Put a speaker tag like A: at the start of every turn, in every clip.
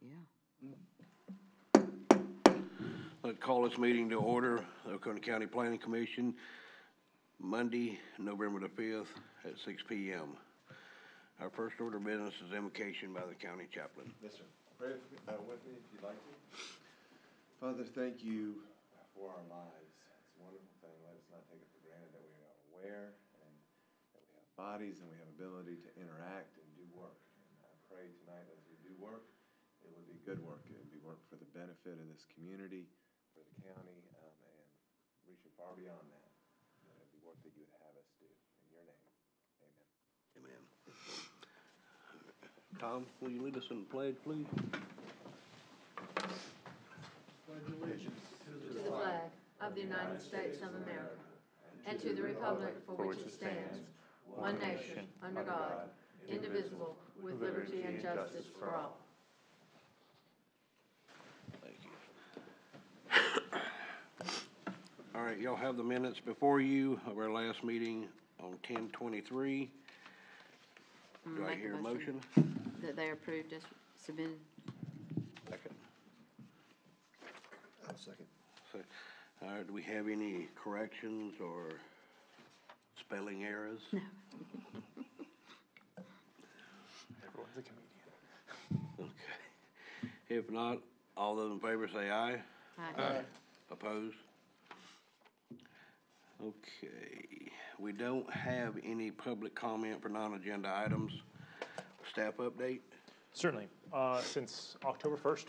A: Yeah.
B: Let's call this meeting to order, Oconee County Planning Commission, Monday, November the 5th at 6 p.m. Our first order of business is invocation by the county chaplain.
C: Yes, sir. Pray with me if you'd like to. Father, thank you for our lives. It's a wonderful thing. Let us not take it for granted that we are aware and that we have bodies and we have ability to interact and do work. And I pray tonight as we do work, it would be good work. It would be work for the benefit of this community, for the county, and reaching far beyond that. That it would be work that you would have us do. In your name, amen.
B: Amen. Tom, will you lead us in the pledge, please?
D: Pledge allegiance to the flag of the United States of America and to the republic for which it stands, one nation, under God, indivisible, with liberty and justice for all.
B: Thank you. All right, y'all have the minutes before you of our last meeting on 10/23. Do I hear a motion?
A: That they approved as submitted.
B: Second.
C: I'll second.
B: All right, do we have any corrections or spelling errors?
A: No.
E: Everyone's a comedian.
B: Okay. If not, all those in favor say aye.
A: Aye.
B: Opposed? Okay. We don't have any public comment for non-agenda items. Staff update?
E: Certainly. Since October 1st,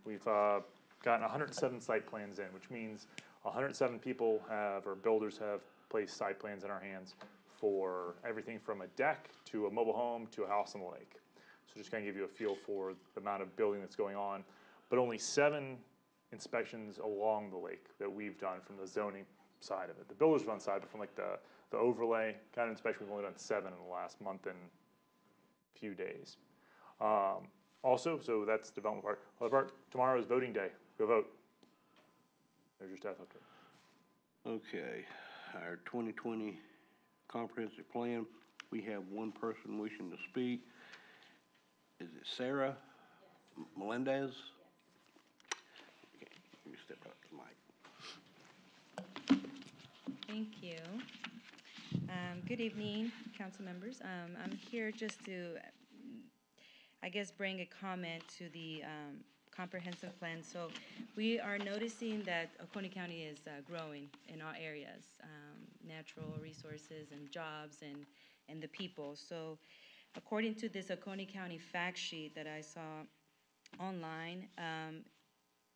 E: we've gotten 107 site plans in, which means 107 people have, or builders have, placed site plans in our hands for everything from a deck to a mobile home to a house on the lake. So just kind of give you a feel for the amount of building that's going on. But only 7 inspections along the lake that we've done from the zoning side of it. The builders have done side, but from like the overlay kind of inspection, we've only done 7 in the last month and few days. Also, so that's the development part. Other part, tomorrow is voting day. Go vote. There's your staff update.
B: Okay. Our 2020 comprehensive plan, we have one person wishing to speak. Is it Sarah? Yes. Melendez? Yes. Okay, you step up to the mic.
F: Thank you. Good evening, council members. I'm here just to, I guess, bring a comment to the comprehensive plan. So we are noticing that Oconee County is growing in all areas, natural resources and jobs and the people. So according to this Oconee County fact sheet that I saw online,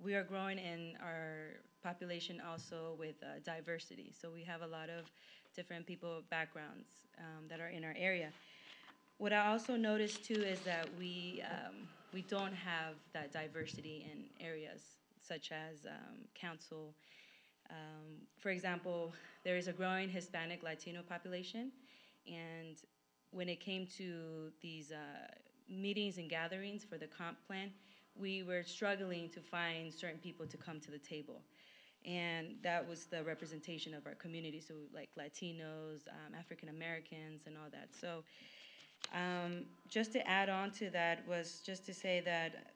F: we are growing in our population also with diversity. So we have a lot of different people, backgrounds that are in our area. What I also noticed too is that we don't have that diversity in areas such as council. For example, there is a growing Hispanic Latino population, and when it came to these meetings and gatherings for the comp plan, we were struggling to find certain people to come to the table. And that was the representation of our community, so like Latinos, African Americans, and all that. So just to add on to that was just to say that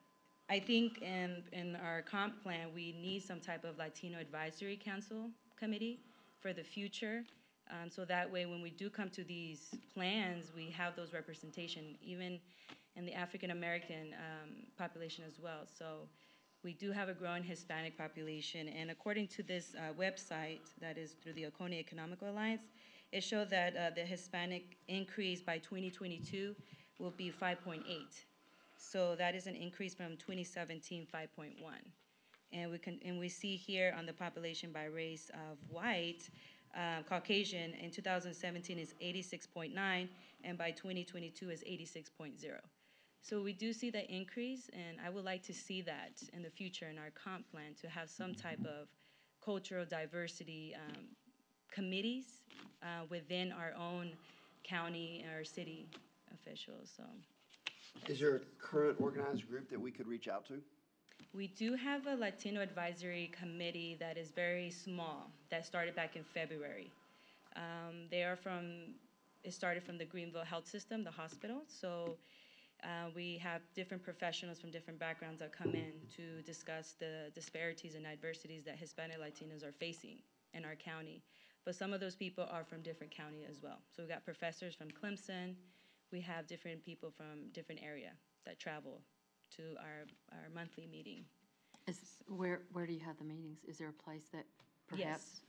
F: I think in our comp plan, we need some type of Latino Advisory Council committee for the future. So that way, when we do come to these plans, we have those representation, even in the African American population as well. So we do have a growing Hispanic population, and according to this website that is through the Oconee Economical Alliance, it showed that the Hispanic increase by 2022 will be 5.8. So that is an increase from 2017, 5.1. And we see here on the population by race of white, Caucasian in 2017 is 86.9, and by 2022 is 86.0. So we do see the increase, and I would like to see that in the future in our comp plan to have some type of cultural diversity committees within our own county or city officials. So,
G: is there a current organized group that we could reach out to?
F: We do have a Latino Advisory Committee that is very small, that started back in February. It started from the Greenville Health System, the hospital. So We have different professionals from different backgrounds that come in to discuss the disparities and adversities that Hispanic Latinos are facing in our county. But some of those people are from different county as well. So we got professors from Clemson. We have different people from different area that travel to our monthly meeting.
A: Where do you have the meetings? Is there a place that perhaps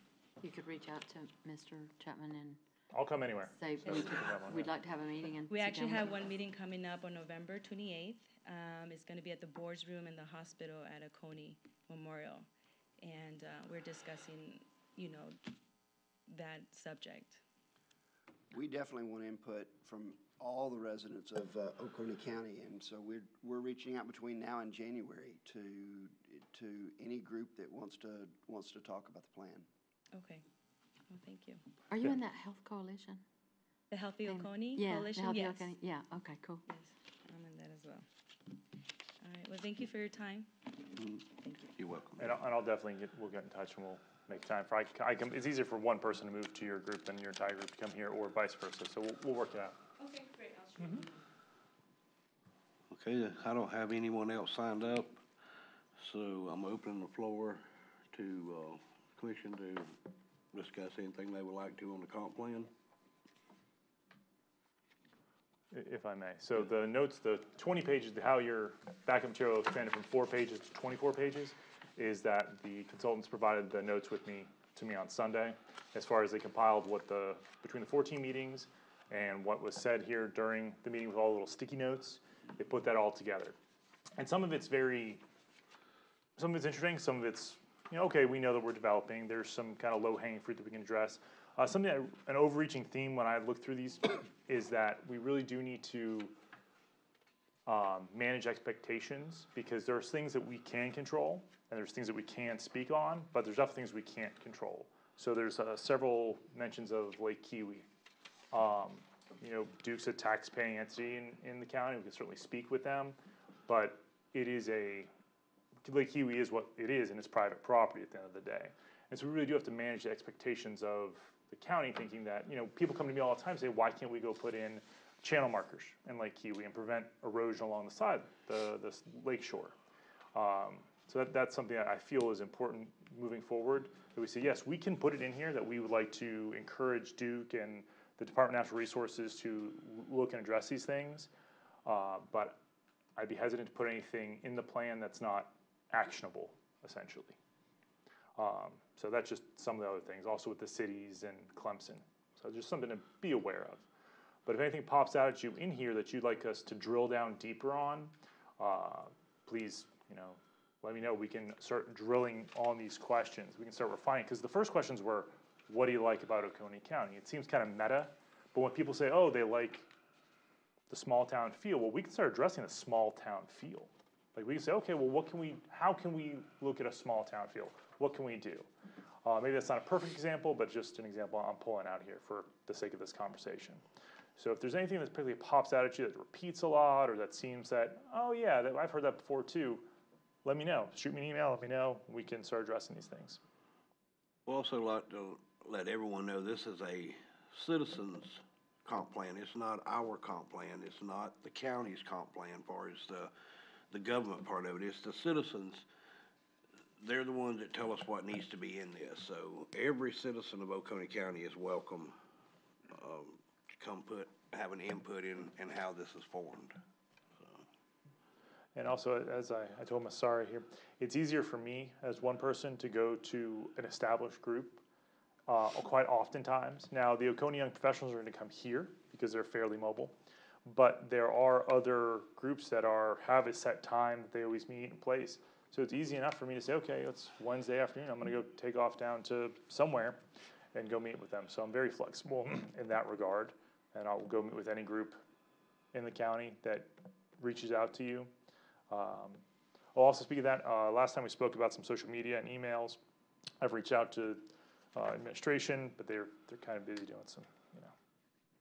A: you could reach out to Mr. Chapman and
E: I'll come anywhere.
A: say, we'd like to have a meeting and
F: We
A: sit
F: actually
A: down with
F: have
A: you?
F: one meeting coming up on November 28th. It's going to be at the board's room in the hospital at Oconee Memorial. And we're discussing, that subject.
G: We definitely want input from all the residents of Oconee County, and so we're reaching out between now and January to any group that wants to talk about the plan.
F: Okay. Well, thank you.
A: Are you in that health coalition?
F: The Healthy Oconee
A: Yeah, the
F: Coalition?
A: Healthy
F: Yes.
A: Oconee. Yeah, okay, cool.
F: Yes, I'm in that as well. All right, well, thank you for your time. Thank you.
B: You're welcome.
E: And we'll get in touch and we'll make time for, it's easier for one person to move to your group than your entire group to come here, or vice versa, so we'll work it out.
F: Okay, great. I'll shoot
B: Okay, I don't have anyone else signed up, so I'm opening the floor to, commission to discuss anything they would like to on the comp plan.
E: If I may. So the notes, the 20 pages, how your backup material expanded from 4 pages to 24 pages, is that the consultants provided the notes to me on Sunday, as far as they compiled between the 14 meetings and what was said here during the meeting with all the little sticky notes. They put that all together. And some of it's interesting, some of it's, okay, we know that we're developing, there's some kind of low-hanging fruit that we can address. An overreaching theme when I look through these is that we really do need to manage expectations, because there's things that we can control and there's things that we can speak on, but there's other things we can't control. So there's several mentions of Lake Kiwi. Duke's a tax-paying entity in the county. We can certainly speak with them, but Lake Kiwi is what it is, and it's private property at the end of the day. And so we really do have to manage the expectations of the county, thinking that, people come to me all the time and say, why can't we go put in channel markers in Lake Kiwi and prevent erosion along the side, the lake shore? So that's something that I feel is important moving forward, that we say, yes, we can put it in here that we would like to encourage Duke and the Department of Natural Resources to look and address these things, but I'd be hesitant to put anything in the plan that's not actionable, essentially. So that's just some of the other things, also with the cities and Clemson. So just something to be aware of. But if anything pops out at you in here that you'd like us to drill down deeper on, please, let me know. We can start drilling on these questions. We can start refining, because the first questions were, what do you like about Oconee County? It seems kind of meta, but when people say, oh, they like the small town feel, well, we can start addressing the small town feel. Like, we can say, okay, well, how can we look at a small town feel? What can we do? Maybe that's not a perfect example, but just an example I'm pulling out here for the sake of this conversation. So if there's anything that particularly pops out at you that repeats a lot, or that seems that, oh yeah, I've heard that before too, let me know. Shoot me an email, let me know. We can start addressing these things.
B: We'll also like to let everyone know this is a citizens comp plan. It's not our comp plan. It's not the county's comp plan as far as the government part of it. It's the citizens. They're the ones that tell us what needs to be in this. So every citizen of Oconee County is welcome to come have an input in how this is formed.
E: And also, as I told Masari here, it's easier for me as one person to go to an established group quite oftentimes. Now, the Oconee Young Professionals are going to come here because they're fairly mobile, but there are other groups that have a set time that they always meet in place. So it's easy enough for me to say, okay, it's Wednesday afternoon, I'm going to go take off down to somewhere and go meet with them. So I'm very flexible in that regard, and I'll go meet with any group in the county that reaches out to you. I'll also speak of that, last time we spoke about some social media and emails. I've reached out to administration, but they're kind of busy doing some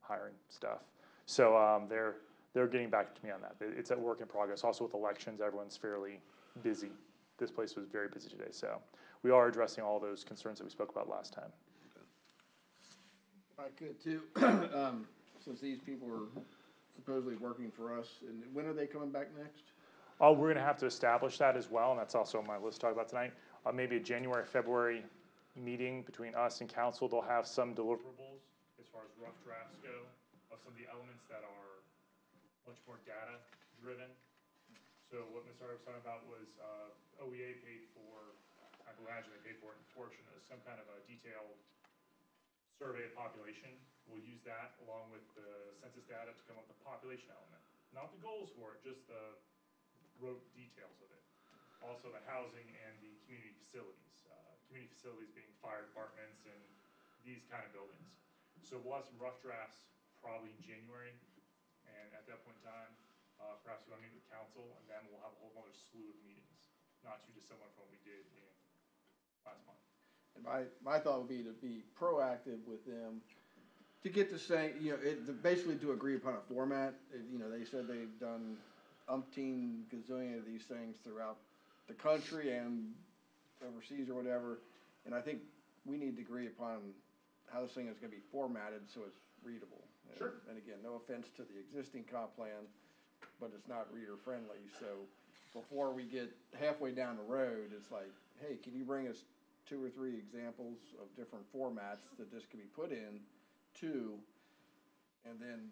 E: hiring stuff. So they're getting back to me on that. It's a work in progress. Also with elections, everyone's fairly busy. This place was very busy today, so we are addressing all those concerns that we spoke about last time.
H: If I could too, since these people are supposedly working for us, and when are they coming back next?
E: Oh, we're gonna have to establish that as well, and that's also on my list to talk about tonight. Maybe a January, February meeting between us and council. They'll have some deliverables as far as rough drafts go of some of the elements that are much more data driven. So what Ms. Arda was talking about was, OEA paid for, I imagine they paid for it in portion, of some kind of a detailed survey of population. We'll use that along with the census data to come up with the population element. Not the goals for it, just the rote details of it. Also the housing and the community facilities. Community facilities being fire departments and these kind of buildings. So we'll have some rough drafts probably in January. And at that point in time, perhaps we want to meet with council, and then we'll have a whole other slew of meetings. Not too dissimilar from what we did in last month.
H: And my thought would be to be proactive with them, to get the same, basically to agree upon a format. They said they've done umpteen gazillion of these things throughout the country and overseas or whatever, and I think we need to agree upon how this thing is gonna be formatted so it's readable.
E: Sure.
H: And again, no offense to the existing comp plan, but it's not reader friendly, so before we get halfway down the road, it's like, hey, can you bring us 2 or 3 examples of different formats that this can be put in to, and then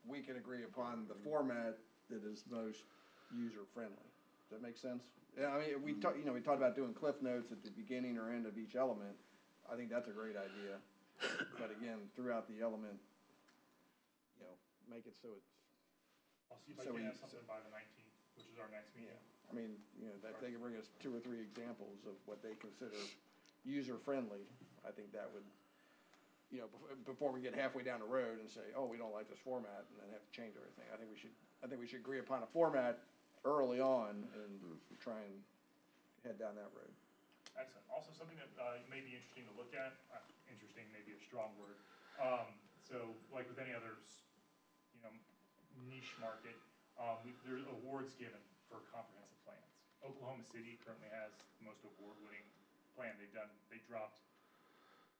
H: we can agree upon the format that is most user friendly. Does that make sense? Yeah, I mean, we talked about doing cliff notes at the beginning or end of each element. I think that's a great idea. But again, throughout the element, make it so it's.
E: I'll see if I can have something by the 19th, which is our next meeting.
H: I mean, that they can bring us 2 or 3 examples of what they consider user friendly. I think that would, before we get halfway down the road and say, oh, we don't like this format, and then have to change everything. I think we should agree upon a format early on and try and head down that road.
E: Excellent. Also, something that may be interesting to look at. Interesting, maybe a strong word. So, like with any other, niche market, there's awards given for comprehensive plans. Oklahoma City currently has the most award-winning plan. They dropped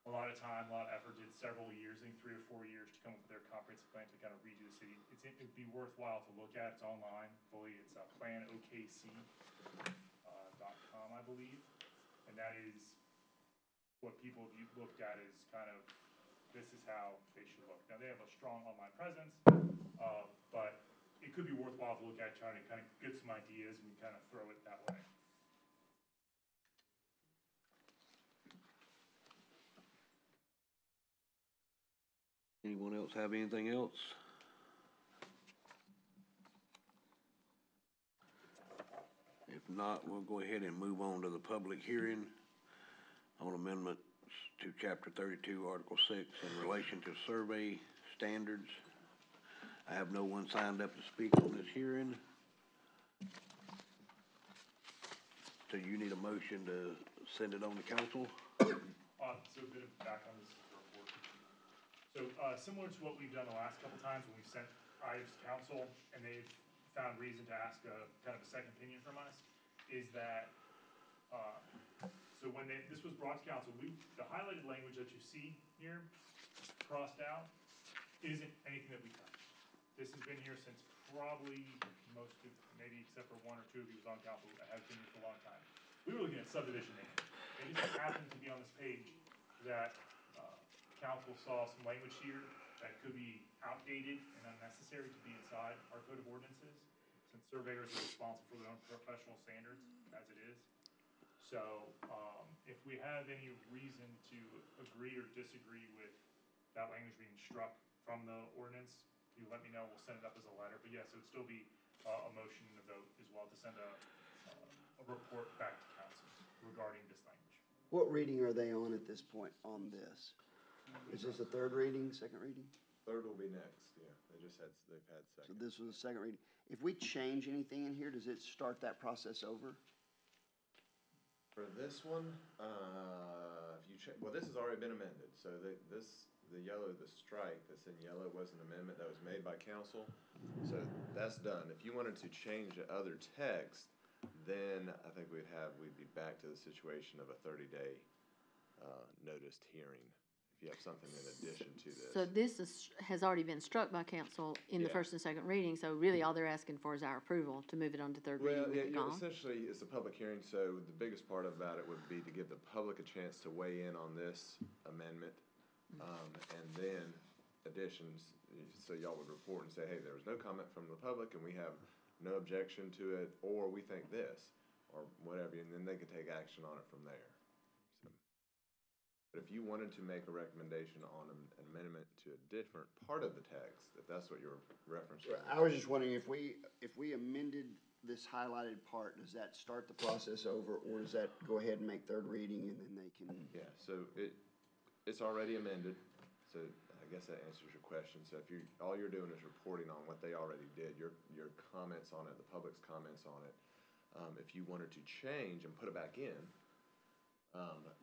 E: a lot of time, a lot of effort, did several years, I think 3 or 4 years to come up with their comprehensive plan to kind of redo the city. It'd be worthwhile to look at. It's online fully. It's planokc.com, I believe. And that is what people have looked at as kind of, this is how they should look. Now, they have a strong online presence, but it could be worthwhile to look at, trying to kind of get some ideas and kind of throw it that way.
B: Anyone else have anything else? If not, we'll go ahead and move on to the public hearing on amendments to Chapter 32, Article 6 in relation to survey standards. I have no one signed up to speak on this hearing. So you need a motion to send it on to council?
E: So a bit of background on this report. So similar to what we've done the last couple times when we've sent items to council and they've found reason to ask kind of a second opinion from us, is that so when this was brought to council, the highlighted language that you see here crossed out isn't anything that we touched. This has been here since probably most of, maybe except for 1 or 2 of you was on council, that have been here for a long time. We were looking at subdivision names. It just happened to be on this page that council saw some language here that could be outdated and unnecessary to be inside our code of ordinances, since surveyors are responsible for their own professional standards, as it is. So, if we have any reason to agree or disagree with that language being struck from the ordinance, you let me know, we'll send it up as a letter. But yes, it would still be a motion and a vote as well to send a report back to council regarding this language.
G: What reading are they on at this point on this? Is this a 3rd reading, 2nd reading?
C: 3rd will be next, yeah. They've had
G: So
C: 2nd.
G: this was a 2nd reading. If we change anything in here, does it start that process over?
C: For this one, well, this has already been amended, so the strike that's in yellow was an amendment that was made by council, so that's done. If you wanted to change the other text, then I think we'd be back to the situation of a 30-day noticed hearing. if you have something in addition to this.
A: So this has already been struck by council in the
C: Yeah.
A: first and second reading, so really all they're asking for is our approval to move it on to third reading
C: Well,
A: with
C: yeah,
A: it
C: you know,
A: gone.
C: essentially, it's a public hearing, so the biggest part about it would be to give the public a chance to weigh in on this amendment. And then additions, so y'all would report and say, hey, there was no comment from the public and we have no objection to it, or we think this, or whatever, and then they could take action on it from there. So, but if you wanted to make a recommendation on an amendment to a different part of the text, if that's what you're referencing.
G: I was just wondering if we amended this highlighted part, does that start the process over, or does that go ahead and make third reading and then they can?
C: Yeah, so it's already amended, so I guess that answers your question. So if all you're doing is reporting on what they already did, your comments on it, the public's comments on it. If you wanted to change and put it back in,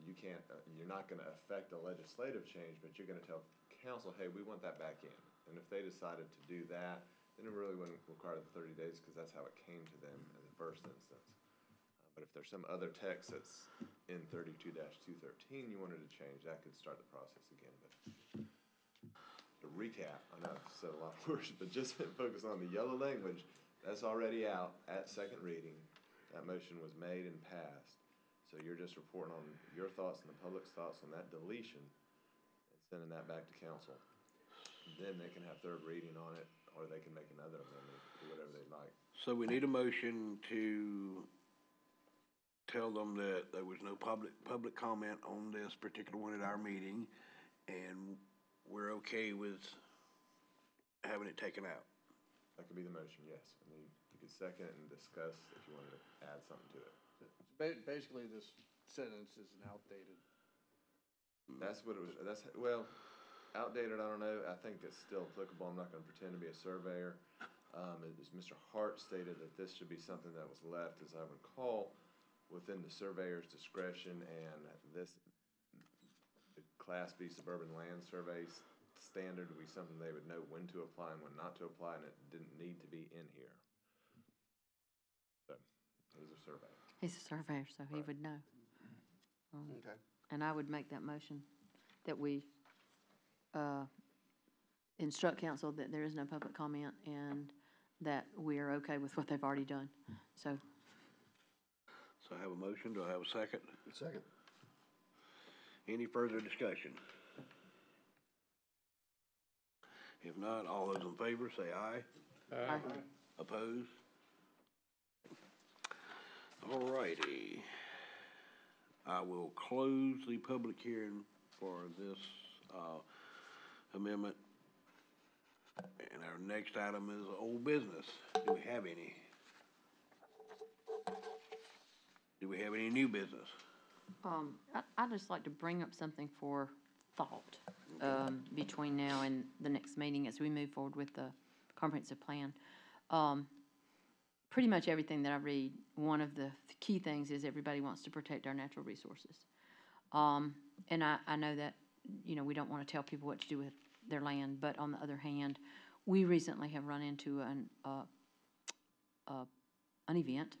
C: you can't, you're not gonna affect a legislative change, but you're gonna tell council, hey, we want that back in. And if they decided to do that, then it really wouldn't require the 30 days, because that's how it came to them in the first instance. But if there's some other text that's in 32-213 you wanted to change, that could start the process again. But to recap, I know I've said a lot of words, but just focus on the yellow language. That's already out at second reading. That motion was made and passed. So you're just reporting on your thoughts and the public's thoughts on that deletion and sending that back to council. Then they can have third reading on it, or they can make another amendment, do whatever they'd like.
B: So we need a motion to tell them that there was no public comment on this particular one at our meeting, and we're okay with having it taken out.
C: That could be the motion, yes. And then you could second it and discuss if you wanted to add something to it.
H: Basically, this sentence is an outdated.
C: That's what it was, well, outdated, I don't know. I think it's still applicable. I'm not gonna pretend to be a surveyor. As Mr. Hart stated, that this should be something that was left, as I recall, within the surveyor's discretion, and the Class B suburban land survey standard would be something they would know when to apply and when not to apply, and it didn't need to be in here. So, he's a surveyor.
A: He's a surveyor, so he would know.
G: Okay.
A: And I would make that motion that we instruct council that there is no public comment and that we are okay with what they've already done. So,
B: So I have a motion. Do I have a second?
G: Second.
B: Any further discussion? If not, all those in favor say aye.
A: aye.
B: Opposed? All righty. I will close the public hearing for this amendment. And our next item is old business. Do we have any? Do we have any new business?
A: I'd just like to bring up something for thought between now and the next meeting as we move forward with the comprehensive plan. Pretty much everything that I read, one of the key things is everybody wants to protect our natural resources. And I know that, you know, we don't want to tell people what to do with their land, but on the other hand, we recently have run into an event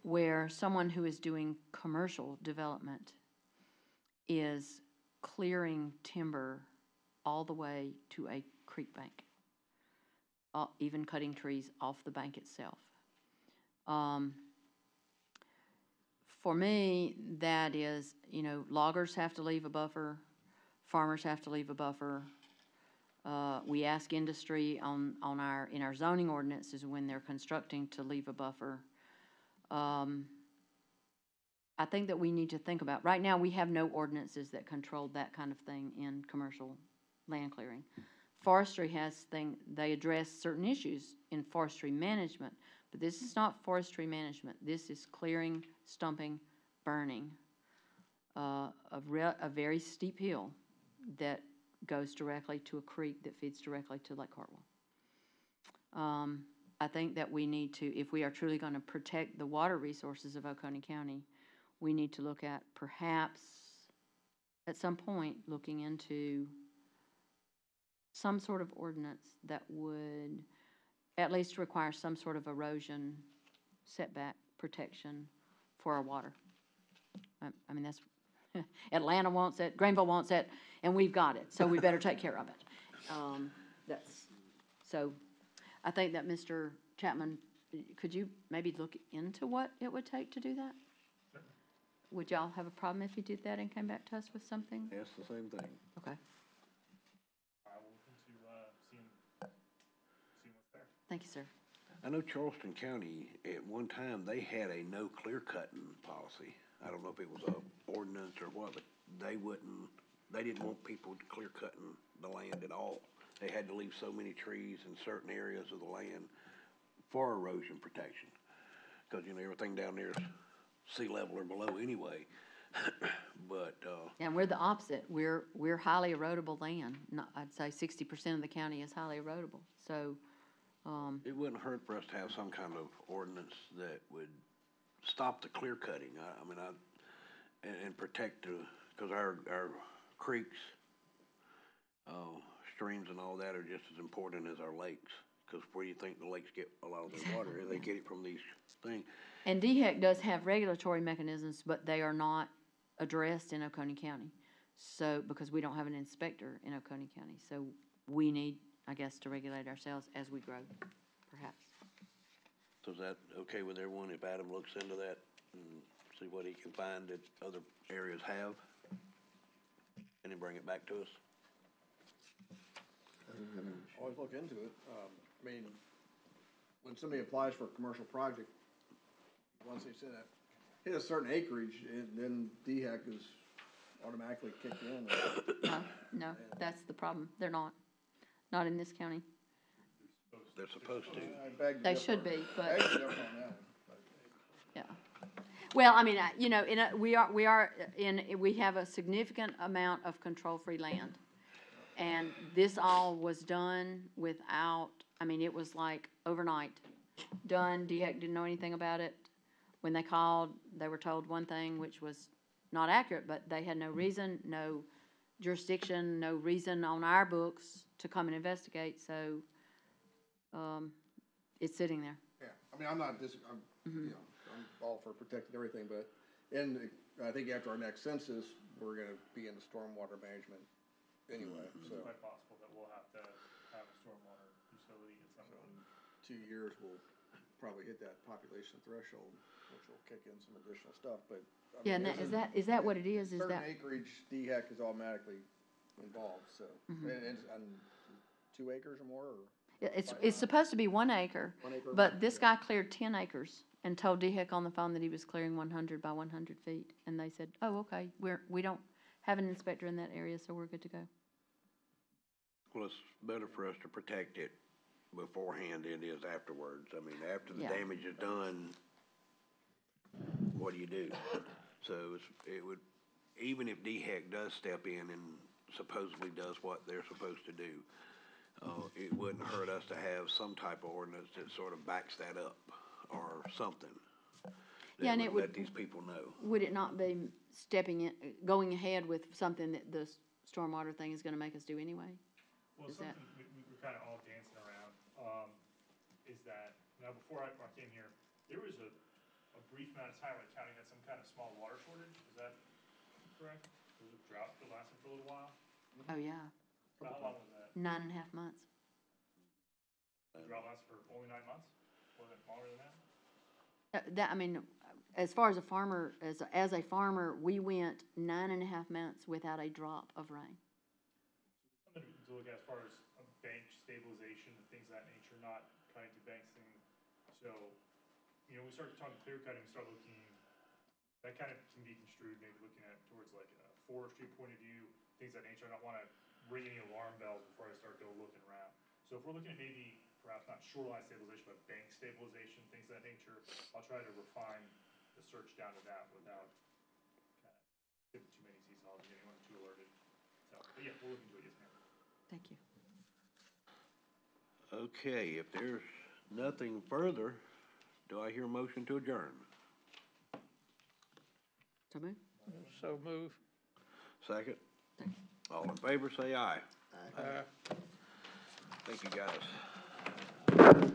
A: where someone who is doing commercial development is clearing timber all the way to a creek bank, even cutting trees off the bank itself. For me, that is, you know, loggers have to leave a buffer, farmers have to leave a buffer. We ask industry in our zoning ordinances when they're constructing to leave a buffer. I think that we need to think about, right now we have no ordinances that control that kind of thing in commercial land clearing. Forestry has they address certain issues in forestry management, but this is not forestry management. This is clearing, stumping, burning, a very steep hill that goes directly to a creek that feeds directly to Lake Hartwell. I think that we need to, if we are truly going to protect the water resources of Oconee County, we need to look at perhaps at some point looking into some sort of ordinance that would at least require some sort of erosion setback protection for our water. I mean, that's Atlanta wants it, Greenville wants it, and we've got it, so we better take care of it. So I think that Mr. Chapman, could you maybe look into what it would take to do that? Would y'all have a problem if you did that and came back to us with something?
B: That's the same thing.
A: Okay,
E: I will look into, seeing what's there.
A: thank you, sir.
B: I know Charleston County, at one time, they had a no clear cutting policy. I don't know if it was a ordinance or what, but they didn't want people clear cutting the land at all. They had to leave so many trees in certain areas of the land for erosion protection. Cause you know, everything down there is sea level or below anyway. But,
A: And we're the opposite. We're highly erodible land. Not, I'd say 60% of the county is highly erodible. So,
B: it wouldn't hurt for us to have some kind of ordinance that would stop the clear cutting. And protect cause our creeks, streams and all that are just as important as our lakes. Cause where do you think the lakes get a lot of their water? They get it from these things.
A: and DHEC does have regulatory mechanisms, but they are not addressed in Oconee County. So, because we don't have an inspector in Oconee County. So we need, I guess, to regulate ourselves as we grow, perhaps.
B: So is that okay with everyone if Adam looks into that and see what he can find that other areas have? And then bring it back to us?
H: Always look into it. I mean, when somebody applies for a commercial project, once they say that, hit a certain acreage, and then DHEC is automatically kicked in.
A: No, that's the problem. They're not in this county.
B: They're supposed to.
H: I beg to
A: They
H: differ.
A: should be,
H: I
A: but,
H: beg to differ on that one.
A: yeah. Well, I mean, you know, we have a significant amount of control-free land. And this all was done without, I mean, it was like overnight done. DHEC didn't know anything about it. When they called, they were told one thing, which was not accurate, but they had no reason, no jurisdiction, no reason on our books to come and investigate, so, it's sitting there.
H: Yeah, I mean, I'm, you know, I'm all for protecting everything, but I think after our next census, we're gonna be into stormwater management anyway, so.
E: It's quite possible that we'll have to have a stormwater utility at some point.
H: 2 years, we'll probably hit that population threshold, which will kick in some additional stuff, but. I
A: Yeah,
H: mean,
A: and
H: there's
A: is that what it is? Is
H: certain
A: that,
H: acreage, DHEC is automatically involved, so. And 2 acres or more, or?
A: it's supposed to be 1 acre,
H: 1 acre?
A: but this guy cleared 10 acres and told DHEC on the phone that he was clearing 100 by 100 feet. And they said, oh, okay, we don't have an inspector in that area, so we're good to go.
B: Well, it's better for us to protect it beforehand than it is afterwards. I mean, after the
A: Yeah.
B: damage is done, what do you do? So it would, even if DHEC does step in and supposedly does what they're supposed to do, it wouldn't hurt us to have some type of ordinance that sort of backs that up or something.
A: Yeah, and
B: That
A: it
B: would
A: would-
B: let these people know.
A: Would it not be going ahead with something that the stormwater thing is gonna make us do anyway?
E: Well,
A: Is that-
E: something we're kind of all dancing around, is that, now, before I came here, there was a brief amount of time where the county had some kind of small water shortage, is that correct? There was a drought that lasted for a little while,
A: Oh, yeah,
E: how long was that?
A: 9.5 months.
E: The drought lasted for only 9 months, was it longer than that?
A: I mean, as far as a farmer, as a farmer, we went 9.5 months without a drop of rain.
E: Something to look at as far as bank stabilization and things of that nature, not cutting to banks things. So, you know, we start talking clear cutting, we start looking, that kind of can be construed, maybe looking at towards like a forestry point of view, things of that nature. I don't wanna ring any alarm bells before I start go looking around. So if we're looking at maybe perhaps not shoreline stabilization, but bank stabilization, things of that nature, I'll try to refine the search down to that without kind of giving too many seesaws and getting anyone too alerted. So, but yeah, we'll look into it, yes, ma'am.
A: Thank you.
B: Okay, if there's nothing further, do I hear a motion to adjourn?
A: So move?
I: So move.
B: Second? All in favor, say aye. Thank you, guys.